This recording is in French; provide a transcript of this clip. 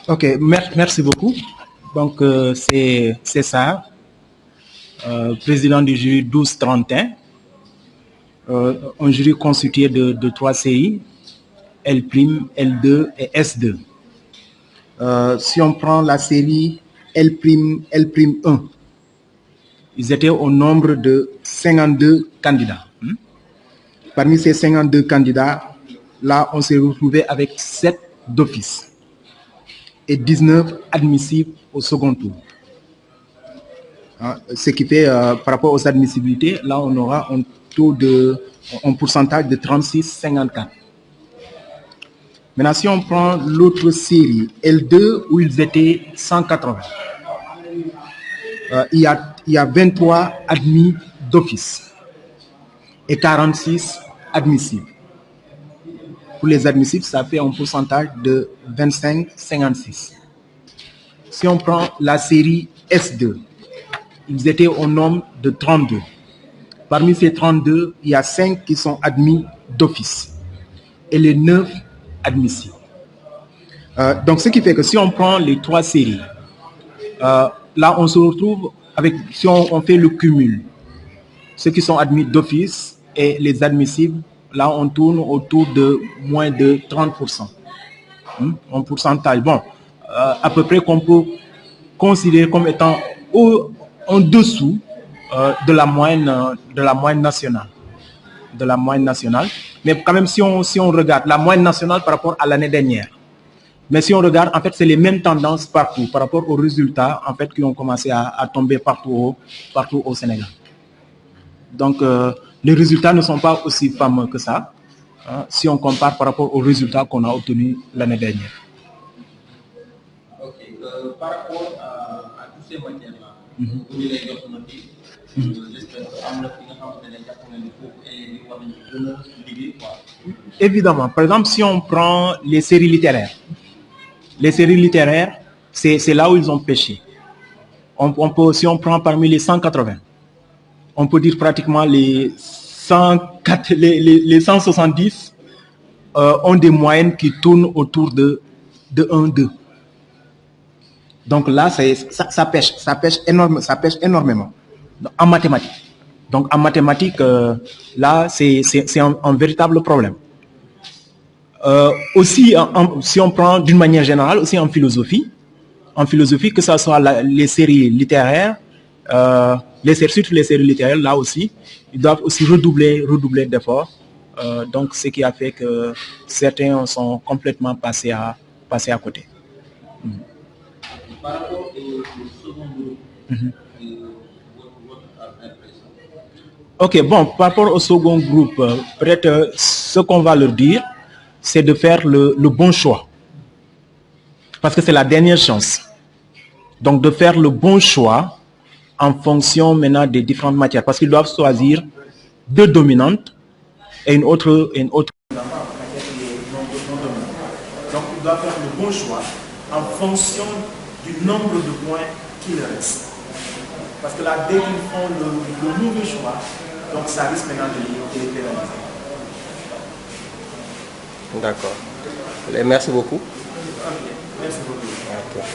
Ok, merci beaucoup. Donc, c'est ça, président du jury 1231, un jury constitué de 3 séries, L', L2 et S2. Si on prend la série L'1, ils étaient au nombre de 52 candidats. Parmi ces 52 candidats, là, on s'est retrouvé avec 7 d'office et 19 admissibles au second tour. Ce qui fait, par rapport aux admissibilités, là, on aura un pourcentage de 36,54. Maintenant, si on prend l'autre série, L2, où ils étaient 180, il y a 23 admis d'office et 46 admissibles. Pour les admissibles, ça fait un pourcentage de 25,56. Si on prend la série S2, ils étaient au nombre de 32. Parmi ces 32, il y a 5 qui sont admis d'office et les 9 admissibles. Donc, ce qui fait que si on prend les 3 séries, là, on se retrouve avec, si on fait le cumul, ceux qui sont admis d'office et les admissibles, là, on tourne autour de moins de 30%. Un pourcentage, bon, à peu près qu'on peut considérer comme étant en dessous de la moyenne nationale. Mais quand même, si on regarde la moyenne nationale par rapport à l'année dernière, mais si on regarde, en fait, c'est les mêmes tendances partout par rapport aux résultats, en fait, qui ont commencé à tomber partout au Sénégal. Donc, les résultats ne sont pas aussi fameux que ça, si on compare par rapport aux résultats qu'on a obtenus l'année dernière. Ok. Par rapport à toutes ces matières-là, évidemment, par exemple, si on prend les séries littéraires, c'est là où ils ont pêché. Si on prend parmi les 180, on peut dire pratiquement les 170 ont des moyennes qui tournent autour de 1-2. Donc là, ça pêche énormément en mathématiques. Donc en mathématiques, là, c'est un véritable problème. Aussi, si on prend d'une manière générale, aussi en philosophie, que ce soit les séries littéraires, surtout les séries littéraires, là aussi, ils doivent aussi redoubler d'efforts. Donc, ce qui a fait que certains sont complètement passés à côté. Par rapport au second groupe, votre impression? Ok, bon, par rapport au second groupe, peut-être ce qu'on va leur dire, c'est de faire le bon choix. Parce que c'est la dernière chance. Donc, de faire le bon choix en fonction maintenant des différentes matières. Parce qu'ils doivent choisir 2 dominantes et une autre. Donc, ils doivent faire le bon choix en fonction du nombre de points qu'il reste. Parce que là, dès qu'ils font le mauvais choix, donc ça risque maintenant de les pénaliser. D'accord. Merci beaucoup. Merci beaucoup. Okay.